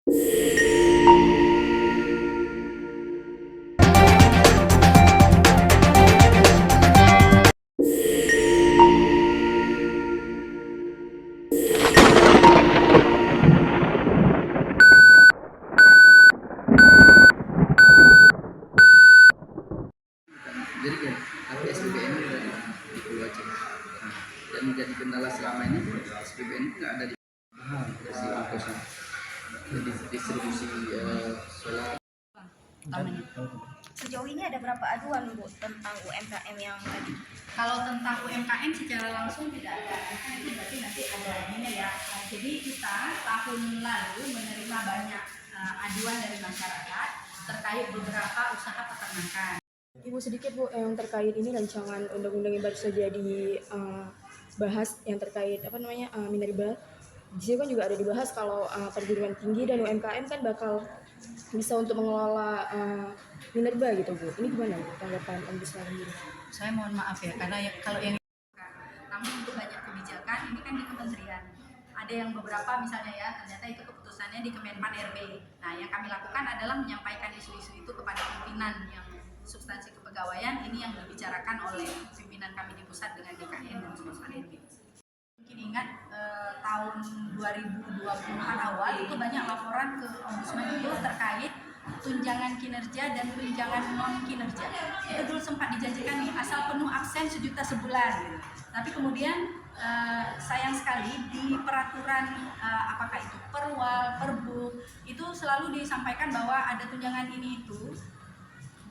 Jadi kan tapi SPBN itu ada di Pulau Aceh. Dan menjadi kendala selama ini SPBN itu nggak ada di mahal dari ongkosnya. Jadi distribusi solar. Sejauh ini ada berapa aduan Bu tentang UMKM yang tadi? Kalau tentang UMKM secara langsung tidak ada, itu berarti nanti ada ini ya. Jadi kita tahun lalu menerima banyak aduan dari masyarakat terkait beberapa usaha peternakan. Ibu sedikit Bu yang terkait ini rancangan undang-undang yang baru saja dibahas yang terkait minerba. Di sini kan juga ada dibahas kalau perguruan tinggi dan UMKM kan bakal bisa untuk mengelola minerba gitu Bu. Ini gimana Bu tanggapan Ombudsman ini? Saya mohon maaf ya karena kalau yang namun untuk banyak kebijakan ini kan di kementerian. Ada yang beberapa misalnya ya ternyata itu keputusannya di Kemenpan RB. Nah yang kami lakukan adalah menyampaikan isu-isu itu kepada pimpinan yang substansi kepegawaian ini yang dibicarakan oleh pimpinan kami di pusat dengan DKN dan Kemenpan RB. Mungkin ingat tahun 2020-an awal itu banyak laporan ke Ombudsman itu terkait tunjangan kinerja dan tunjangan non kinerja. Itu dulu sempat dijanjikan nih asal penuh absen 1 juta sebulan gitu. Tapi kemudian sayang sekali di peraturan apakah itu perwal, perbu itu selalu disampaikan bahwa ada tunjangan ini itu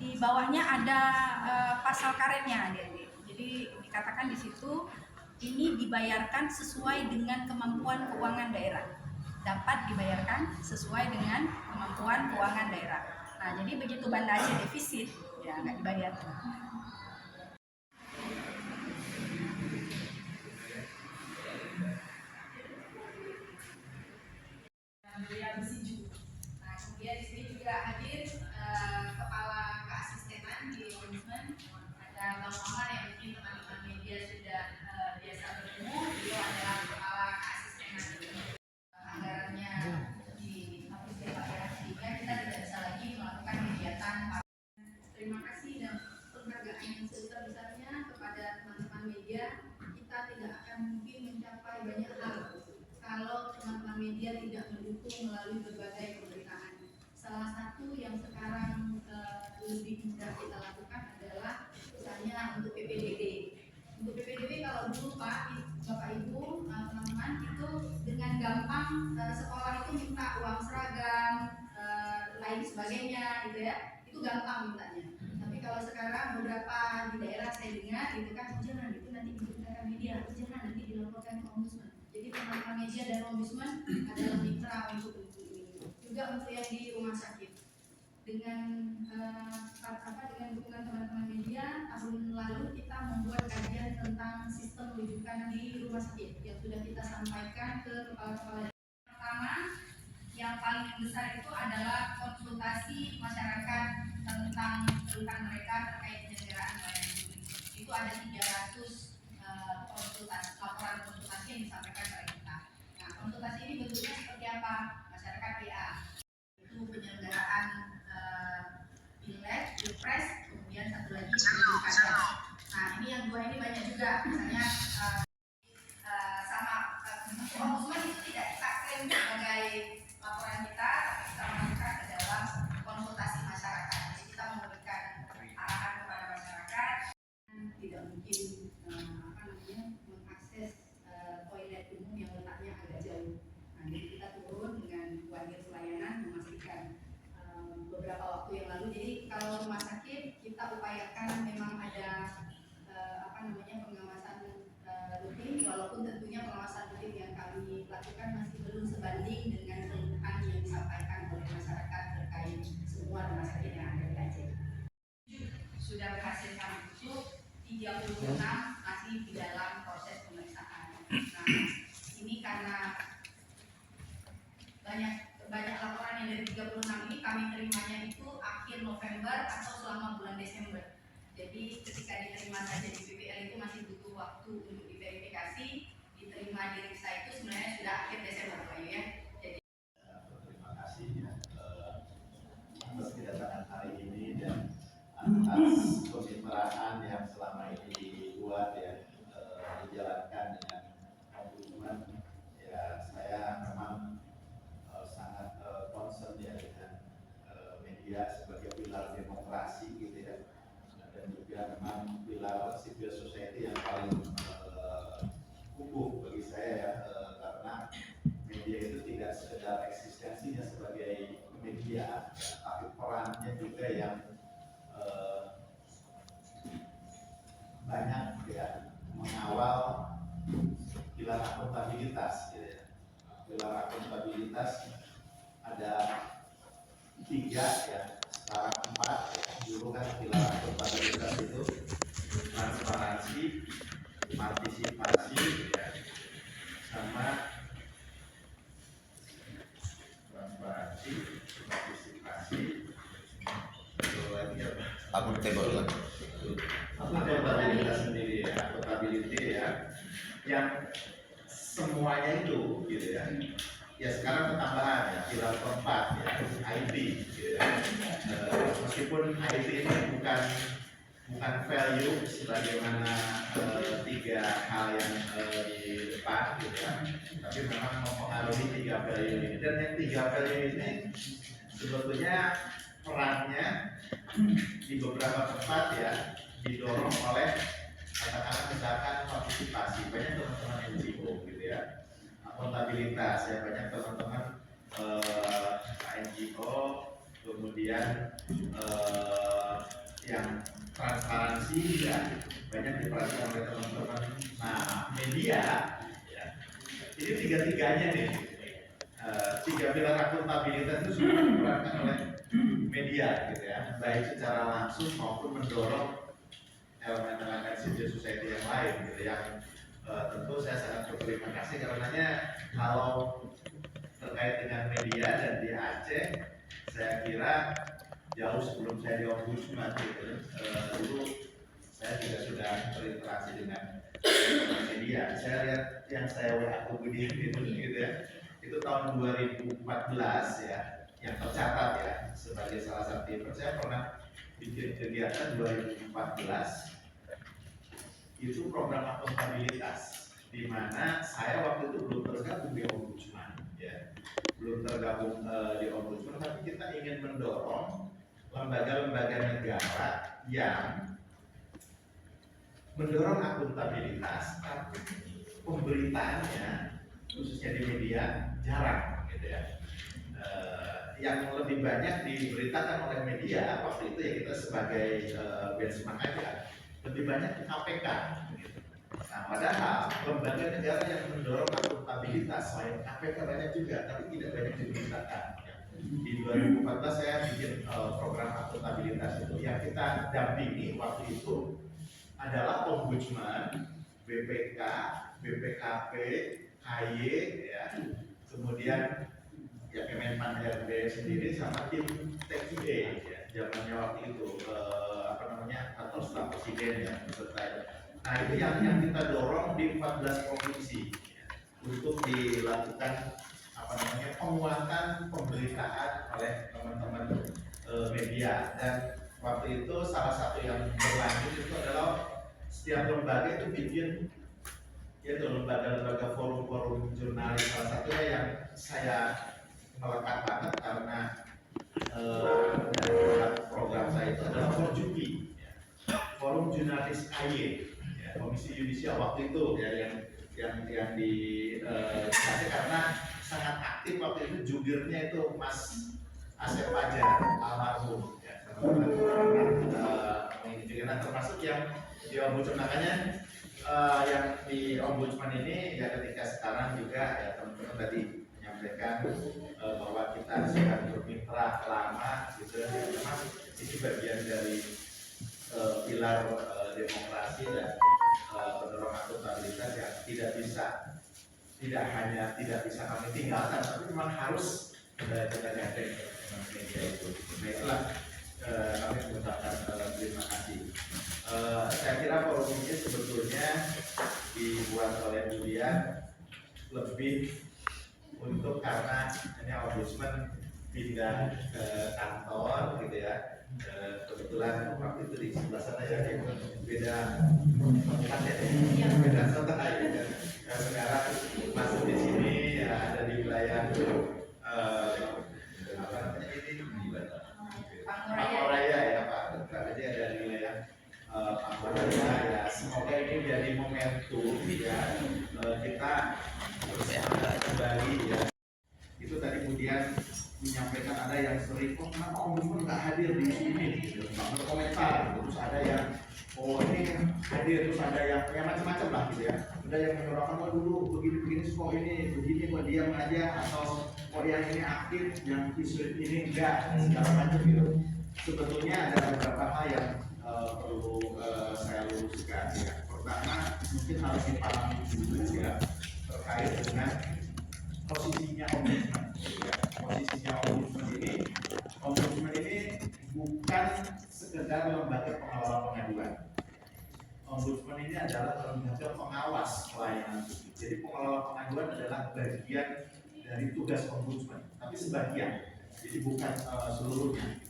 di bawahnya ada pasal karetnya. Jadi dikatakan di situ ini dibayarkan sesuai dengan kemampuan keuangan daerah. Dapat dibayarkan sesuai dengan kemampuan keuangan daerah. Nah, jadi begitu Banda Aceh defisit, ya nggak dibayar. Nah, kemudian di sini juga hadir kepala keasistenan di Ombudsman, ada Bang Omar yang mungkin teman-teman media sudah biasa bertemu. Beliau adalah kepala keasistenan anggarannya di Aprisnya Pak ya, sehingga kita tidak bisa lagi melakukan kegiatan. Terima kasih dan penghargaan yang sebesar-besarnya kepada teman-teman media. Kita tidak akan mungkin mencapai banyak hal kalau teman-teman media tidak mendukung melalui berbagai pemberitaan. Salah satu yang sekarang lebih mudah kita lakukan adalah misalnya untuk PPDB. Untuk PPDB kalau dulu Bapak Ibu, teman-teman itu dengan gampang sekolah itu minta uang seragam, lain sebagainya gitu ya, itu gampang mintanya. Tapi kalau sekarang beberapa di daerah saya dengar itu kan jangan itu nanti diberitakan media, jangan nanti dilaporkan ke Ombudsman. Jadi teman-teman media dan Ombudsman adalah mitra untuk ini. Juga untuk yang di rumah sakit dengan dengan dukungan teman-teman media tahun lalu kita membuat kajian tentang sistem rujukan di rumah sakit yang sudah kita sampaikan ke kepala-kepala. Pertama yang paling besar itu adalah konsultasi masyarakat tentang keluhan mereka terkait penyelenggaraan pelayanan publik. Itu ada 300 laporan konsultasi yang disampaikan kepada kita. Nah, konsultasi ini bentuknya seperti apa? Masyarakat PA itu penyelenggaraan Pileg, Pilpres, kemudian satu lagi pilkada. Nah, ini yang dua ini banyak juga, misalnya Ombudsman itu tidak kita klaim sebagai laporan kita, tapi kita masukkan ke dalam konsultasi masyarakat. Jadi kita memberikan arahan kepada masyarakat, tidak mungkin mengakses toilet umum yang letaknya agak jauh. Nah, jadi kita turun dengan kualitas pelayanan memastikan beberapa waktu yang lalu. Jadi kalau rumah sakit kita upayakan memang ada pengawasan rutin, walaupun tentunya pengawasan rutin yang kami lakukan masih belum sebanding dengan keluhan yang disampaikan oleh masyarakat terkait semua rumah sakit yang ada di Aceh. Sudah berhasil kami tutup, 36 masih di dalam proses pemeriksaan. Nah, ini karena banyak laporan yang dari 36 ini kami terimanya itu akhir November atau selama bulan Desember. Jadi ketika diterima saja di PPL itu masih butuh waktu untuk diverifikasi, diterima di RIKSA itu sebenarnya sudah akhir Desember Pak ya. Jadi terima kasih media sebagai pilar demokrasi gitu ya, dan juga memang pilar civil society yang paling kukuh bagi saya ya, karena media itu tidak sekedar eksistensinya sebagai media, tapi perannya juga yang banyak ya, mengawal pilar akuntabilitas gitu ya. Pilar akuntabilitas ada 3 ya, sekarang 4 ya. Dulu kan pilar akuntabilitas itu transparansi, partisipasi ya, sama transparansi, partisipasi, lagi apa? Akuntabel. Akuntabilitas sendiri ya, akuntability ya, yang semuanya itu gitu ya. Ya sekarang ketambahan ya, pilar keempat ya, IT gitu ya. Meskipun IT ini bukan value sebagaimana 3 hal yang di depan gitu ya, tapi memang mempengaruhi 3 value ini, dan yang 3 value ini sebetulnya perannya di beberapa tempat ya didorong oleh katakanlah misalkan partisipasi, banyak teman-teman NGO gitu ya, akuntabilitas ya, banyak teman-teman NGO, kemudian yang transparansi ya, banyak diperhatikan oleh teman-teman. Nah media ya, ini 3-tiganya nih, 3 pilar akuntabilitas itu sudah diperankan oleh media gitu ya, baik secara langsung maupun mendorong elemen-elemen civil society yang lain gitu, yang tentu saya sangat berterima kasih karenanya kalau terkait dengan media dan di Aceh, saya kira jauh sebelum saya di Ombudsman gitu, dulu saya juga sudah berinteraksi dengan media. Saya lihat yang saya WA kemudian gitu ya, itu tahun 2014 ya, yang tercatat ya sebagai salah satu event. Saya pernah bikin kegiatan 2014 itu program akuntabilitas, di mana saya waktu itu belum tergabung di Ombudsman ya, belum tergabung di Ombudsman, tapi kita ingin mendorong lembaga-lembaga negara yang mendorong akuntabilitas, tapi pemberitaannya khususnya di media jarang gitu ya. Yang lebih banyak diberitakan oleh media waktu itu ya, kita sebagai benchmark aja, lebih banyak di KPK gitu. Nah padahal lembaga negara yang mendorong akuntabilitas selain KPK banyak juga, tapi tidak banyak diberitakan ya. Di 2014 saya bikin program akuntabilitas itu, yang kita dampingi waktu itu adalah Ombudsman, BPK, BPKP, KY ya, kemudian ya Kemenpan RB sendiri sama tim TKI ya, zamannya waktu itu atau staf presiden ya beserta. Nah itu yang kita dorong di 14 provinsi ya, untuk dilakukan penguatan pemberitaan oleh teman-teman media, dan waktu itu salah satu yang berlanjut itu adalah setiap lembaga itu bikin yaitu lembaga-lembaga forum-forum jurnalis. Salah satunya yang saya melekat banget karena program saya itu adalah Forjuki ya, Forum Jurnalis KY ya, Komisi Yudisial waktu itu ya, yang di karena sangat aktif waktu itu, jubirnya itu Mas Asep Fajar almarhum ya, termasuk yang di Ombudsman. Makanya yang di Ombudsman ini ya, ketika sekarang juga ya teman-teman tadi menyampaikan bahwa kita sudah bermitra lama gitu ya, memang ini bagian dari pilar demokrasi dan pendorong akuntabilitas yang tidak hanya bisa kami tinggalkan, tapi memang harus kita gandeng dengan media itu. Nah itulah kami mengucapkan terima kasih. Saya kira forum ini sebetulnya dibuat oleh Budian lebih untuk karena ini Ombudsman pindah ke kantor gitu ya, kebetulan waktu itu di sebelah sana ya, beda tempat ya, beda kota ya. Nah, sekarang masuk di sini ya, ada di wilayah apa namanya ini menyampaikan, ada yang sering, oh kenapa ombudsman nggak hadir di sini, gitu, nggak berkomentar, gitu. Terus ada yang, oh ini hadir, terus ada yang macam-macam lah gitu ya. Ada yang menyuarakan, oh dulu begini-begini, kok ini begini, kok diam aja, atau kok yang ini aktif, yang isu ini enggak, segala macam gitu. Sebetulnya ada beberapa hal yang perlu saya luruskan ya. Pertama, mungkin harus dipahami dulu ya terkait dengan posisinya ombudsman. Ya. Posisinya ombudsman ini bukan sekedar lembaga pengelola pengaduan. Ombudsman ini adalah lembaga pengawas pelayanan publik. Jadi pengelola pengaduan adalah bagian dari tugas ombudsman, tapi sebagian. Jadi bukan seluruhnya.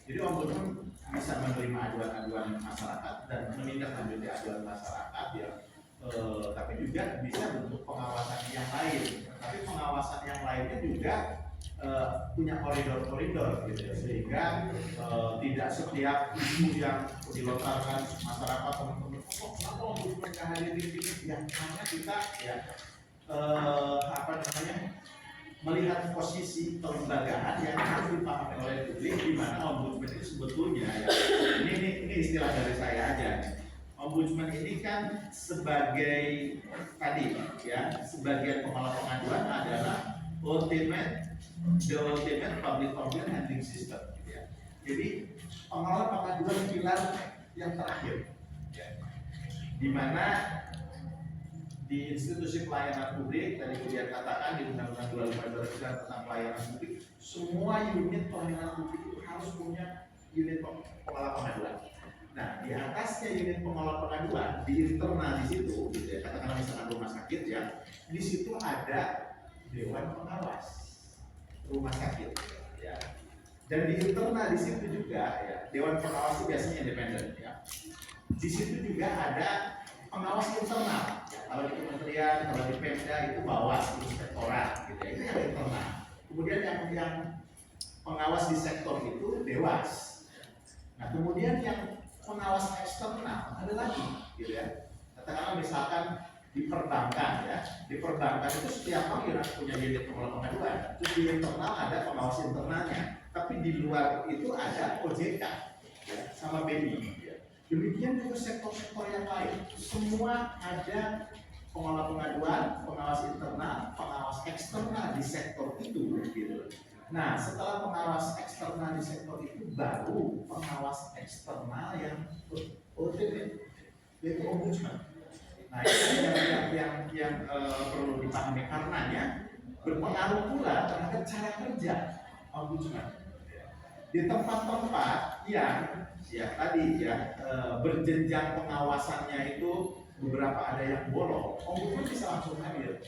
Jadi ombudsman bisa menerima aduan-aduan masyarakat dan menindaklanjuti aduan masyarakat ya. Tapi juga bisa bentuk pengawasan yang lain. Tapi pengawasan yang lainnya juga punya koridor-koridor gitu ya, sehingga tidak setiap isu yang dilontarkan masyarakat teman-teman, oh kenapa ombudsman nggak hadir di sini? Ya karena kita ya melihat posisi kelembagaan yang harus dipahami oleh publik, di mana ombudsman itu sebetulnya ya, ini istilah dari saya aja. Ombudsman ini kan sebagai tadi ya, sebagai pengelola pengaduan adalah the ultimate public complaint handling system gitu ya. Jadi pengelola pengaduan pilar yang terakhir ya, di mana di institusi pelayanan publik, tadi kemudian katakan di Undang-Undang 25 tentang pelayanan publik, semua unit pelayanan publik itu harus punya unit pengelola pengaduan. Nah, di atasnya unit pengelola pengaduan, di internal di situ, gitu ya, katakanlah misalkan rumah sakit ya, di situ ada dewan pengawas rumah sakit, ya. Dan di internal di situ juga, ya, dewan pengawas itu biasanya independen, ya. Di situ juga ada pengawas internal. Ya, kalau di kementerian, kalau di Pemda itu Bawas, inspektorat, gitu ya, itu yang internal. Kemudian yang pengawas di sektor itu Dewas. Nah, kemudian yang pengawas eksternal ada lagi, gitu ya. Katakanlah misalkan di perbankan, ya, di perbankan itu setiap orang punya unit pengelola pengaduan. Terus di internal ada pengawas internalnya, tapi di luar itu ada OJK, ya, sama BI. Ya. Demikian juga sektor-sektor yang lain, semua ada pengelola pengaduan, pengawas internal, pengawas eksternal di sektor itu, gitu. Nah, setelah pengawas eksternal di sektor itu, baru pengawas eksternal yang ultimate, yaitu ombudsman. Nah, ini yang perlu dipahami, karenanya berpengaruh pula terhadap cara kerja ombudsman. Di tempat-tempat yang ya tadi ya berjenjang pengawasannya itu beberapa ada yang bolong, ombudsman bisa langsung hadir,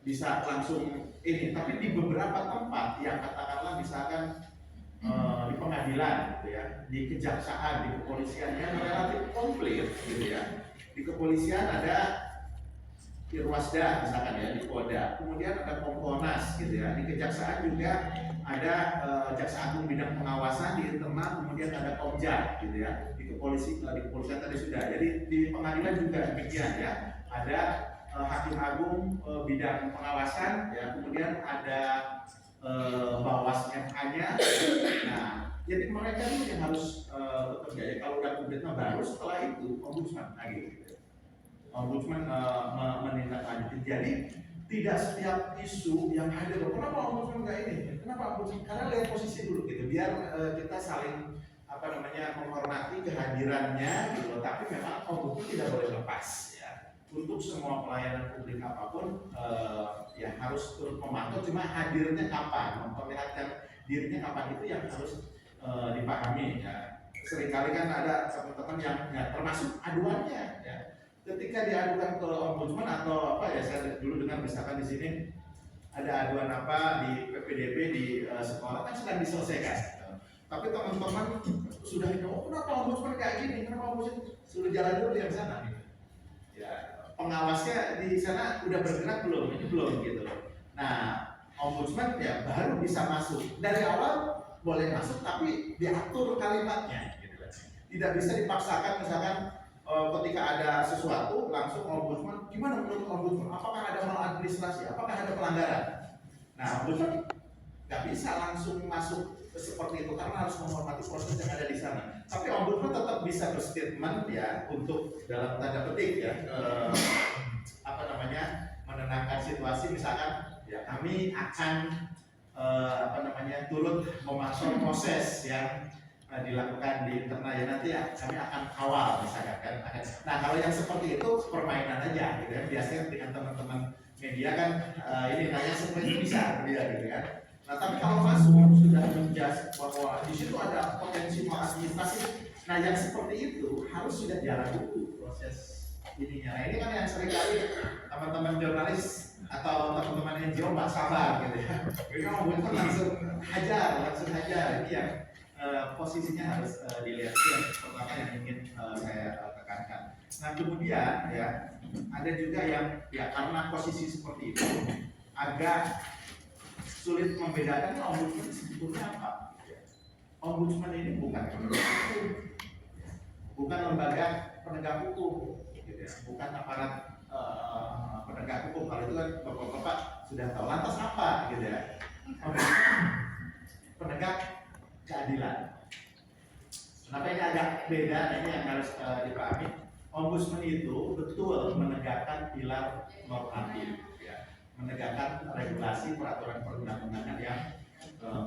bisa langsung ini. Tapi di beberapa tempat yang katakanlah misalkan di pengadilan, gitu ya, di kejaksaan, di kepolisian yang relatif komplit, gitu ya. Di kepolisian ada Irwasda misalkan ya, di Polda, kemudian ada Kompolnas, gitu ya. Di kejaksaan juga ada Jaksa Agung bidang pengawasan, di internal kemudian ada Komja, gitu ya. Di kepolisian tadi sudah. Jadi di pengadilan juga demikian ya. Ada Hakim Agung bidang pengawasan, ya, kemudian ada Bawas MA-nya. Nah, jadi mereka itu yang harus bekerja. Ya, kalau udah kompetisi baru setelah itu ombudsman lagi. Gitu. Ombudsman menindaklanjuti. Jadi tidak setiap isu yang hadir, kenapa ombudsman nggak ini? Kenapa ombudsman? Karena lihat posisi dulu gitu. Biar kita saling menghormati kehadirannya gitu. Tapi memang ombudsman tidak boleh lepas. Untuk semua pelayanan publik apapun ya harus turut memantau, cuma hadirnya kapan, memperlihatkan dirinya kapan, itu yang harus dipahami ya. Seringkali kan ada teman-teman yang ya, termasuk aduannya ya. Ketika diadukan ke ombudsman atau apa ya, saya dulu dengar misalkan di sini ada aduan apa di PPDB di sekolah kan sedang diselesaikan. Tapi teman-teman sudah oh kenapa ombudsman kayak gini, kenapa ombudsman suruh jalan dulu yang sana gitu. Ya, pengawasnya di sana udah bergerak belum? Ini belum gitu. Nah, ombudsman ya baru bisa masuk. Dari awal boleh masuk, tapi diatur kalimatnya. Gitu. Tidak bisa dipaksakan, misalkan ketika ada sesuatu langsung ombudsman. Gimana menurut ombudsman? Apakah ada maladministrasi? Apakah ada pelanggaran? Nah, ombudsman nggak bisa langsung masuk seperti itu karena harus menghormati proses yang ada di sana. Tapi ombudsman tetap bisa berstatement ya untuk dalam tanda petik ya menenangkan situasi, misalkan ya kami akan turut memantau proses yang dilakukan di internal ya, nanti ya kami akan kawal misalkan kan. Nah kalau yang seperti itu permainan aja gitu ya, biasanya dengan teman-teman media kan ini nanya seperti itu bisa dia gitu kan. Nah tapi kalau masuk sudah menjas bahwa di situ ada potensi maladministrasi, nah yang seperti itu harus sudah jalan dulu proses ininya. Nah ini kan yang seringkali teman-teman jurnalis atau teman-teman NGO nggak sabar gitu ya. Mereka mau langsung hajar, ini yang posisinya harus dilihat. Itu yang pertama yang ingin saya tekankan. Nah kemudian ya ada juga yang ya karena posisi seperti itu agak sulit membedakan ombudsman sebetulnya apa. Ombudsman ini bukan penegak hukum, bukan lembaga penegak hukum, gitu ya. Bukan aparat penegak hukum. Kalau itu kan bapak-bapak sudah tahu. Lantas apa, gitu ya? Penegak keadilan. Kenapa ini agak beda? Ini yang harus dipahami. Ombudsman itu betul menegakkan pilar normatif, ya. Menegakkan regulasi peraturan perundang-undangan yang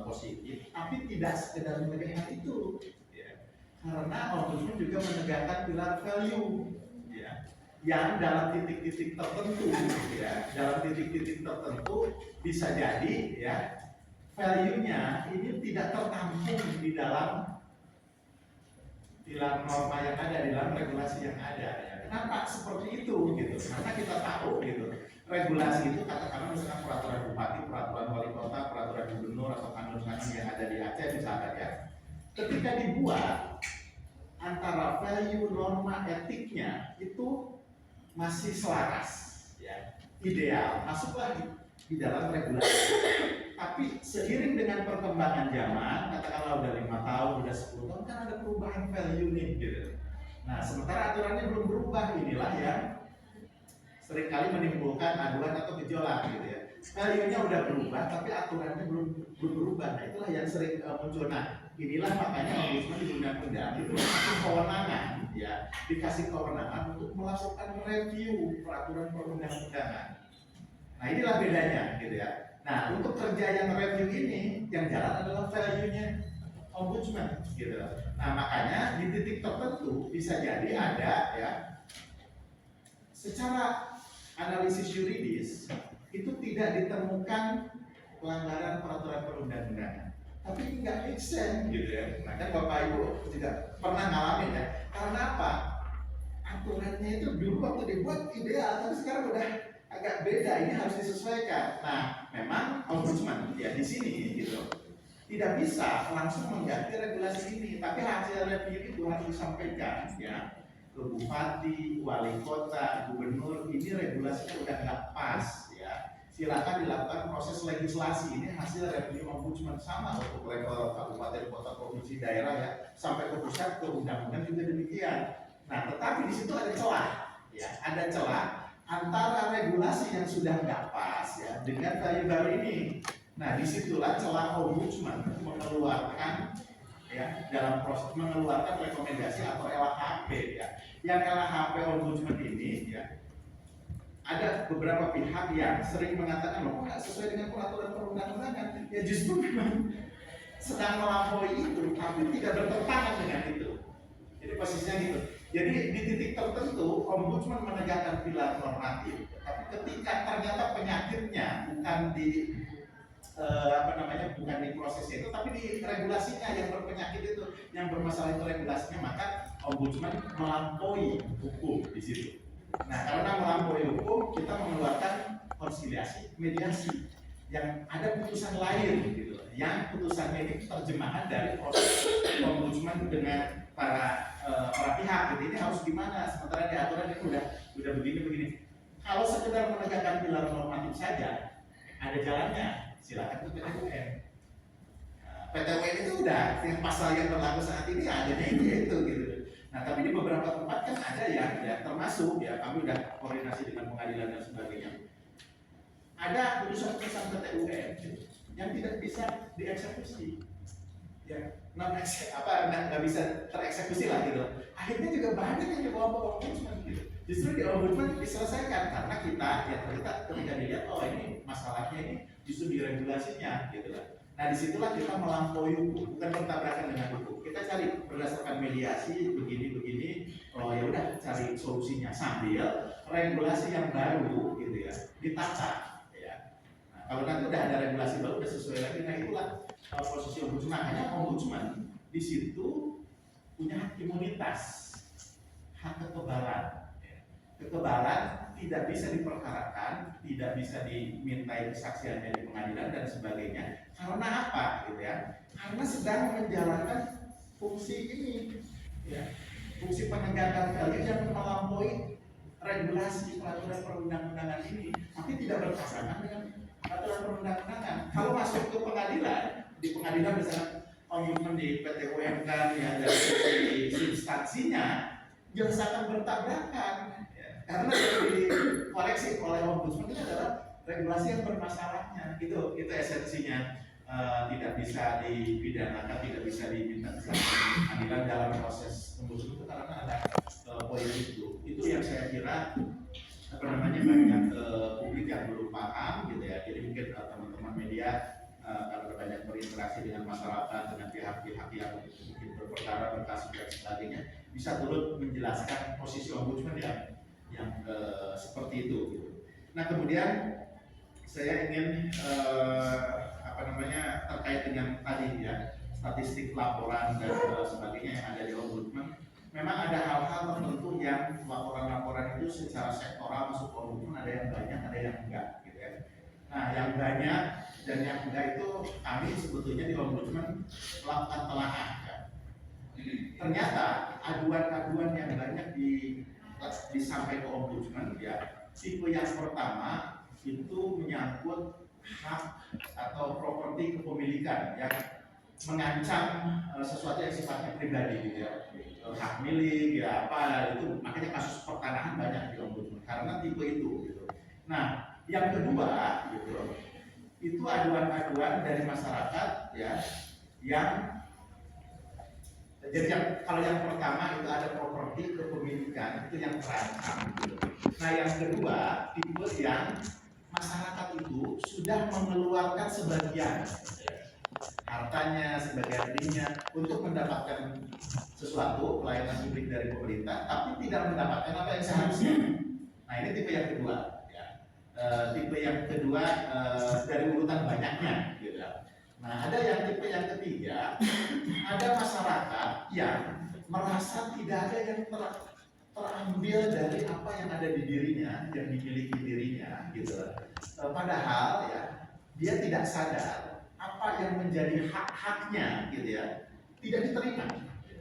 positif, tapi tidak sekedar menegakkan itu, ya. Karena ombudsman juga menegakkan pilar value, ya, yang dalam titik-titik tertentu, ya, dalam titik-titik tertentu bisa jadi, ya, value-nya ini tidak tertampung di dalam pilar norma yang ada, di dalam regulasi yang ada, ya. Kenapa seperti itu, gitu? Karena kita tahu, gitu, regulasi itu katakanlah misalkan peraturan bupati, peraturan wali kota, peraturan gubernur atau kanun-kanun yang ada di Aceh misalkan ya, ketika dibuat antara value norma etiknya itu masih selaras, ya, ideal, masuklah di dalam regulasi. Tapi seiring dengan perkembangan zaman, katakanlah udah 5 tahun, udah 10 tahun, kan ada perubahan value nih, gitu. Nah, sementara aturannya belum berubah, inilah yang seringkali menimbulkan aduan atau gejolak, gitu ya. Value-nya udah berubah, tapi aturannya belum berubah. Nah, itulah yang sering muncul. Nah, inilah makanya ombudsman di undang-undang itu dikasih kewenangan, ya, dikasih kewenangan untuk melakukan review peraturan perundang-undangan. Nah, inilah bedanya, gitu ya. Nah, untuk kerja yang review ini, yang jalan adalah value-nya ombudsman, gitu. Nah, makanya di titik tertentu bisa jadi ada, ya, secara analisis yuridis itu tidak ditemukan pelanggaran peraturan perundang-undangan, tapi nggak make sense, gitu ya. Nah, kan Bapak Ibu juga pernah ngalamin ya. Karena apa? Aturannya itu dulu waktu dibuat ideal, tapi sekarang udah agak beda, ini harus disesuaikan. Nah, memang ombudsman ya di sini gitu tidak bisa langsung mengganti regulasi ini, tapi hasil review itu harus disampaikan ya ke bupati, wali kota, gubernur, ini regulasinya udah nggak pas ya. Silakan dilakukan proses legislasi, ini hasil review ombudsman. Sama untuk level kabupaten, kota, provinsi, daerah ya, sampai ke pusat, ke undang-undang juga demikian. Nah, tetapi di situ ada celah, ya, ada celah antara regulasi yang sudah nggak pas ya dengan value baru ini. Nah, disitulah celah ombudsman mengeluarkan ya dalam proses mengeluarkan rekomendasi atau LHP ya. Yang LHP ombudsman ini ya ada beberapa pihak yang sering mengatakan loh nggak sesuai dengan peraturan perundang-undangan. Ya justru memang sedang melampaui itu, tapi tidak bertentangan dengan itu. Jadi posisinya gitu. Jadi di titik tertentu ombudsman menegakkan pilar normatif, tapi ketika ternyata penyakitnya bukan di bukan di prosesnya itu, tapi di regulasinya yang berpenyakit itu, yang bermasalah itu regulasinya, maka ombudsman melampaui hukum di situ. Nah, karena melampaui hukum, kita mengeluarkan konsiliasi, mediasi, yang ada putusan lain gitu, yang putusannya ini terjemahan dari proses ombudsman dengan para pihak gitu. Ini harus gimana? Sementara di aturan itu udah begini. Kalau sekedar menegakkan pilar normatif saja, ada jalannya. Silakan ke PT-UN. PT-UN itu udah yang pasal yang berlaku saat ini adanya itu gitu. Nah, tapi di beberapa tempat kan ada yang ya termasuk ya kami udah koordinasi dengan pengadilan dan sebagainya. Ada putusan PT-UN yang tidak bisa dieksekusi. Ya, nggak bisa tereksekusi lah gitu. Akhirnya juga banyak yang dibawa ke ombudsman gitu. Justru di ombudsman diselesaikan karena kita ketika dilihat oh ini masalahnya ini justru di regulasinya gitu lah. Nah disitulah kita melampaui hukum, bukan bertabrakan dengan hukum. Kita cari berdasarkan mediasi begini, oh ya udah cari solusinya sambil regulasi yang baru gitu ya ditata ya. Nah, kalau nanti udah ada regulasi baru udah sesuai lagi, nah itulah posisi ombudsman. Makanya ombudsman di situ punya hak imunitas, hak kekebalan. Kekebalan tidak bisa diperkarakan, tidak bisa dimintai kesaksiannya di pengadilan dan sebagainya. Karena apa, gitu ya? Karena sedang menjalankan fungsi ini, ya, fungsi penegakan keadilan yang melampaui regulasi peraturan perundang-undangan ini, tapi tidak bertabrakan dengan peraturan perundang-undangan. Kalau masuk ke pengadilan, di pengadilan misalnya ombudsman di PT UMK yang dari sisi substansinya jelas akan bertabrakan ya. Karena yang dikoreksi oleh ombudsman ini adalah regulasi yang bermasalahnya, itu esensinya. Tidak bisa dipidanakan, tidak bisa diminta kesaksian pengadilan dalam proses ombudsman itu karena ada poin itu yang saya kira banyak publik yang belum paham gitu ya. Jadi mungkin teman-teman media karena banyak berinteraksi dengan masyarakat, dengan pihak-pihak yang mungkin berperkara, berkasus dan sebagainya, bisa turut menjelaskan posisi ombudsman yang seperti itu. Gitu. Nah kemudian saya ingin terkait dengan tadi ya statistik laporan dan sebagainya yang ada di ombudsman. Memang ada hal-hal tertentu yang laporan-laporan itu secara sektoral masuk ke ombudsman, ada yang banyak, ada yang enggak gitu ya. Nah yang banyak dan yang enggak itu kami sebetulnya di ombudsman melakukan telaah ya. Ternyata aduan-aduan yang banyak disampaikan ke ombudsman ya, tipe yang pertama itu menyangkut hak atau properti kepemilikan yang mengancam sesuatu yang sifatnya pribadi gitu ya, hak milik ya apa itu, makanya kasus pertanahan banyak di ombudsman karena tipe itu gitu. Nah yang kedua gitu itu aduan-aduan dari masyarakat ya yang jadi kalau yang pertama itu ada properti kepemilikan itu yang terancam gitu. Nah yang kedua tipe yang masyarakat itu sudah mengeluarkan sebagian hartanya, sebagian dirinya untuk mendapatkan sesuatu pelayanan publik dari pemerintah, tapi tidak mendapatkan apa yang seharusnya. Nah ini tipe yang kedua. Ya. Tipe yang kedua dari urutan banyaknya. Gitu. Nah ada yang tipe yang ketiga, ada masyarakat yang merasa tidak ada yang terambil dari apa yang ada di dirinya, yang dimiliki dirinya, gitu. Padahal ya dia tidak sadar apa yang menjadi hak-haknya, gitu ya, tidak diterima.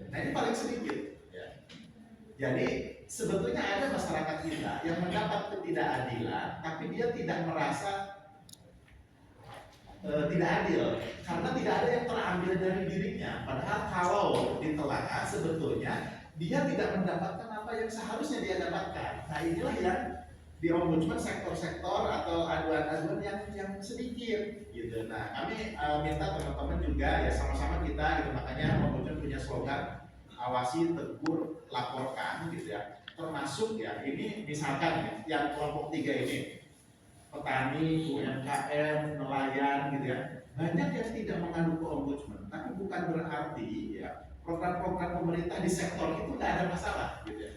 Nah ini paling sedikit. Ya. Jadi sebetulnya ada masyarakat kita yang mendapat ketidakadilan, tapi dia tidak merasa tidak adil karena tidak ada yang terambil dari dirinya. Padahal kalau ditelaah sebetulnya dia tidak mendapatkan apa yang seharusnya dia dapatkan. Nah inilah yang di ombudsman sektor-sektor atau aduan-aduan yang sedikit gitu. Nah kami minta teman-teman juga ya sama-sama kita gitu, makanya ombudsman punya slogan awasi, tegur, laporkan gitu ya. Termasuk ya ini misalkan ya, yang kelompok 3 ini petani, UMKM, nelayan gitu ya, banyak yang tidak mengadu ke ombudsman, tapi bukan berarti ya program-program pemerintah di sektor itu nggak ada masalah gitu ya.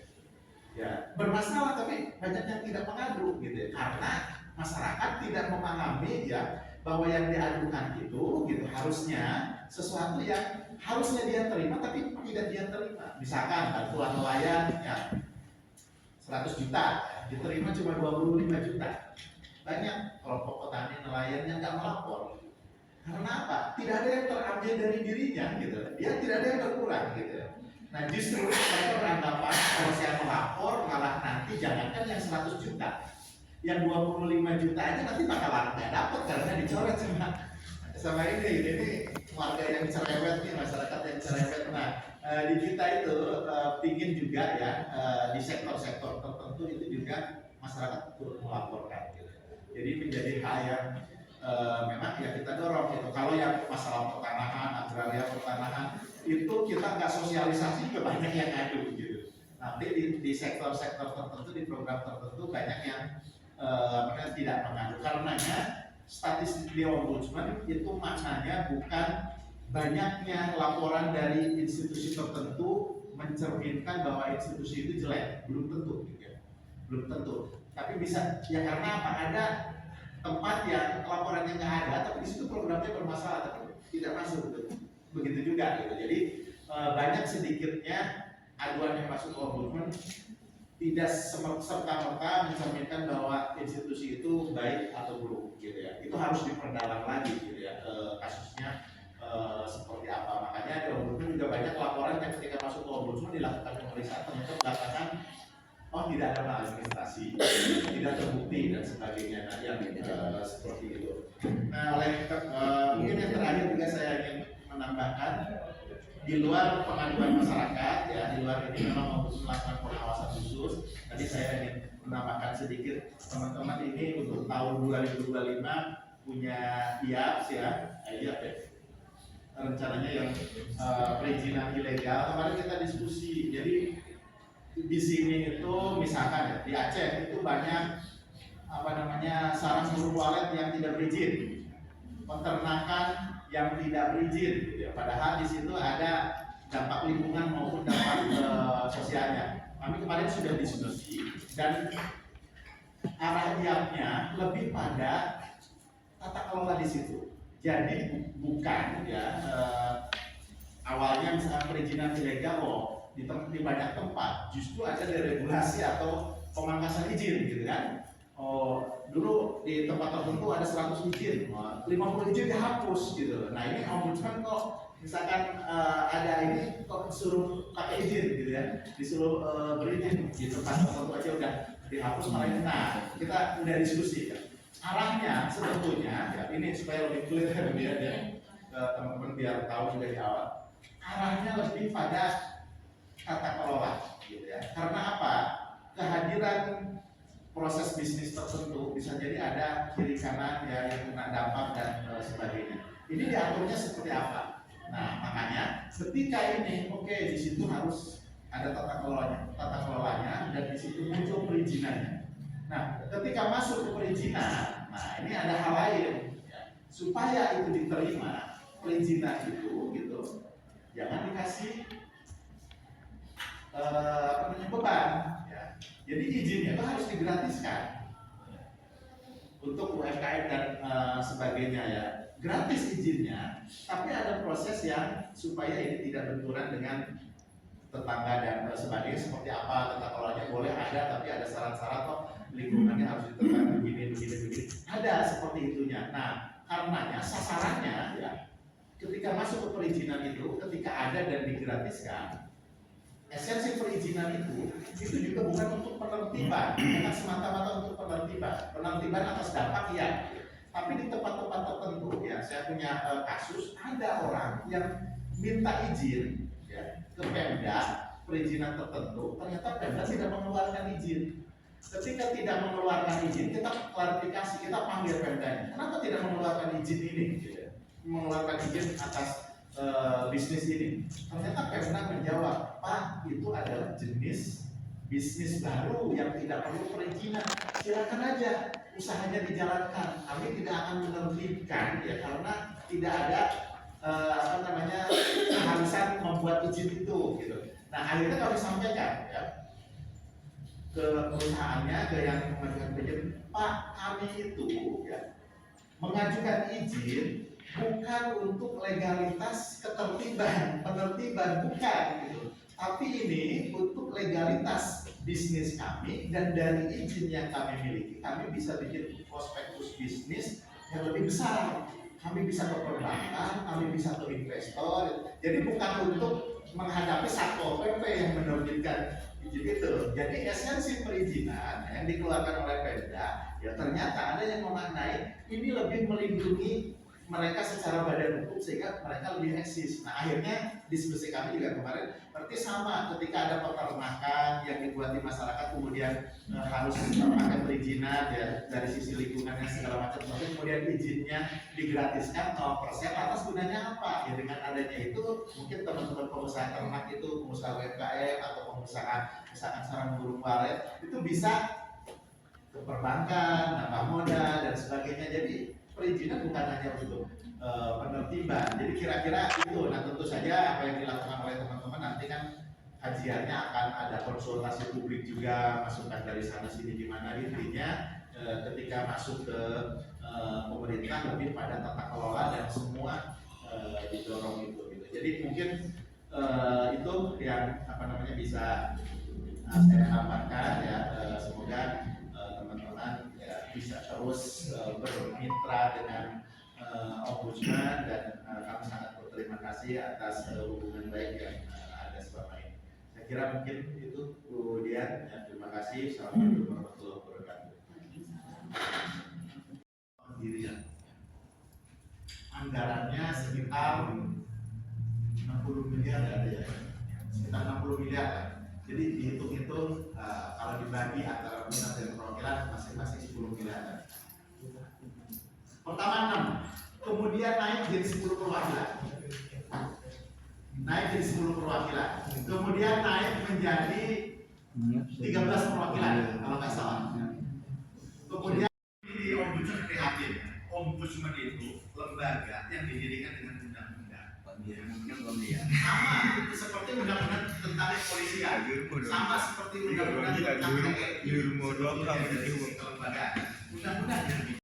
Ya bermasalah tapi banyak yang tidak mengadu gitu ya, karena masyarakat tidak memahami ya bahwa yang diadukan itu gitu harusnya sesuatu yang harusnya dia terima tapi tidak dia terima. Misalkan bantuan nelayan ya 100 juta diterima cuma 25 juta. Banyak kelompok petani nelayan yang nggak melapor. Karena apa? Tidak ada yang terambil dari dirinya gitu. Dia tidak ada yang berkurang gitu. Nah justru mereka beranggapan kalau saya melapor malah nanti jangankan yang 100 juta, yang 25 juta aja nanti bakalan nggak dapat karena dicoret sama ini warga yang cerewet nih, masyarakat yang cerewet. Nah di kita itu pingin juga ya di sektor-sektor tertentu itu juga masyarakat turut melaporkan gitu. Jadi menjadi hal yang memang ya kita dorong gitu. Kalau yang masalah pertanahan, agraria pertanahan itu kita nggak sosialisasi juga banyak yang ngadu gitu. Nanti di sektor-sektor tertentu, di program tertentu banyak yang tidak mengadu. Karenanya statistik di ombudsman itu maknanya bukan banyaknya laporan dari institusi tertentu mencerminkan bahwa institusi itu jelek, belum tentu gitu ya. Belum tentu. Tapi bisa ya karena apa? Ada tempat yang laporannya nggak ada, tapi di situ programnya bermasalah, tapi tidak masuk gitu. Begitu juga gitu. Jadi banyak sedikitnya aduan yang masuk ke ombudsman tidak serta-merta mencerminkan bahwa institusi itu baik atau buruk gitu ya. Itu harus diperdalam lagi gitu ya, kasusnya seperti apa. Makanya di ombudsman juga banyak laporan yang ketika masuk ke ombudsman dilakukan pemeriksaan ternyata belakangan oh tidak ada maladministrasi, tidak terbukti dan sebagainya. Nah yang seperti itu. Nah mungkin yang terakhir juga saya ingin menambahkan, di luar pengaduan masyarakat ya, di luar ini memang ombudsman melakukan pengawasan khusus. Tadi saya ingin menambahkan sedikit, teman-teman ini untuk tahun 2025 punya IAPS ya, IAP ya. Rencananya yang perizinan ilegal. Kemarin kita diskusi, jadi di sini itu misalkan ya, di Aceh itu banyak sarang burung walet yang tidak berizin, peternakan yang tidak berizin gitu ya. Padahal di situ ada dampak lingkungan maupun dampak sosialnya. Kami kemarin sudah diskusi dan arah IAP-nya lebih pada tata kelola di situ. Jadi bukan ya awalnya misalnya perizinan ilegal di banyak tempat justru ada deregulasi atau pemangkasan izin gitu kan. Dulu di tempat tertentu ada 100 izin, 50 izin dihapus gitu. Nah ini ombudsman kok misalkan ada ini kok disuruh pakai izin gitu ya, disuruh berizin di tempat tertentu aja udah dihapus malah ini. Nah kita udah diskusi kan. Arahnya sebetulnya ya ini supaya lebih clear ya teman-teman biar tahu dari awal. Arahnya lebih pada tata kelola gitu ya. Karena apa? Kehadiran proses bisnis tertentu bisa jadi ada kiri kanan ya yang kena dampak dan sebagainya. Ini diaturnya seperti apa? Nah makanya ketika ini di situ harus ada tata kelolanya dan di situ muncul perizinannya. Nah ketika masuk ke perizinan, nah ini ada hal lain ya. Supaya itu diterima perizinan itu gitu, jangan dikasih beban. Jadi izinnya itu harus digratiskan untuk UMKM dan sebagainya ya, gratis izinnya, tapi ada proses yang supaya ini tidak benturan dengan tetangga dan sebagainya. Seperti apa tata kelolanya boleh ada, tapi ada syarat-syarat kok lingkungannya harus ditetapkan begini. Ada seperti itunya. Nah, karenanya sasarannya ya, ketika masuk ke perizinan itu, ketika ada dan digratiskan. Esensi perizinan itu juga bukan untuk penertiban, bukan semata-mata untuk penertiban atas dampak ya. Tapi di tempat-tempat tertentu ya, saya punya kasus ada orang yang minta izin ya, ke Pemda perizinan tertentu, ternyata Pemda tidak mengeluarkan izin. Ketika tidak mengeluarkan izin, kita klarifikasi, kita panggil Pemdanya, kenapa tidak mengeluarkan izin ini? Gitu. Mengeluarkan izin atas bisnis ini. Ternyata Pemda menjawab, Pak, itu adalah jenis bisnis baru yang tidak perlu perizinan. Silakan aja usahanya dijalankan. Kami tidak akan menerbitkan ya karena tidak ada keharusan membuat izin itu gitu. Nah akhirnya kami sampaikan ya ke perusahaannya, ke yang mengajukan izin, Pak, kami itu ya mengajukan izin bukan untuk legalitas ketertiban, penertiban, bukan gitu. Tapi ini untuk legalitas bisnis kami, dan dari izin yang kami miliki, kami bisa bikin prospektus bisnis yang lebih besar. Kami bisa ke perbankan, kami bisa ke investor. Jadi bukan untuk menghadapi Satpol PP yang menerbitkan izin itu. Jadi esensi perizinan yang dikeluarkan oleh Pemda, ya ternyata ada yang memaknai ini lebih melindungi mereka secara badan hukum sehingga mereka lebih eksis. Nah akhirnya diskusi kami juga kemarin berarti sama ketika ada peternakan yang dibuat di masyarakat kemudian harus pakai perizinan ya dari sisi lingkungannya segala macam, tapi kemudian izinnya digratiskan 0%, atas gunanya apa? Ya dengan adanya itu mungkin teman-teman pengusaha ternak itu, pengusaha UMKM atau pengusaha misalkan sarang burung walet itu bisa ke perbankan, nambah modal dan sebagainya. Jadi perizinan bukan hanya untuk penertiban. Jadi kira-kira itu. Nah tentu saja apa yang dilakukan oleh teman-teman nanti kan kajiannya akan ada konsultasi publik juga, masukan dari sana sini, gimana intinya ketika masuk ke pemerintah lebih pada tata kelola dan semua didorong itu. Gitu. Jadi mungkin itu yang apa namanya bisa saya harapkan ya, semoga teman-teman ya, bisa terus bermitra dengan Ombudsman dan kami sangat berterima kasih atas hubungan baik yang ada selama ini. Saya kira mungkin itu Bu Dian, ya, terima kasih. Assalamualaikum warahmatullahi wabarakatuh. Pendirian anggarannya sekitar 60 miliar ada ya, sekitar 60 miliar lah. Jadi dihitung-hitung kalau dibagi antara minat dan perwakilan masing-masing 10 miliar. Pertama 6, kemudian naik jadi 10 perwakilan. Naik jadi 10 perwakilan. Kemudian naik menjadi 13 perwakilan kalau nggak salah. Kemudian di Ombudsman prihatin. Ombudsman itu lembaga yang didirikan dengan undang-undang. Sama seperti undang-undang tentang kepolisian, sama seperti undang-undang tentang kelembagaan. Undang-undang yang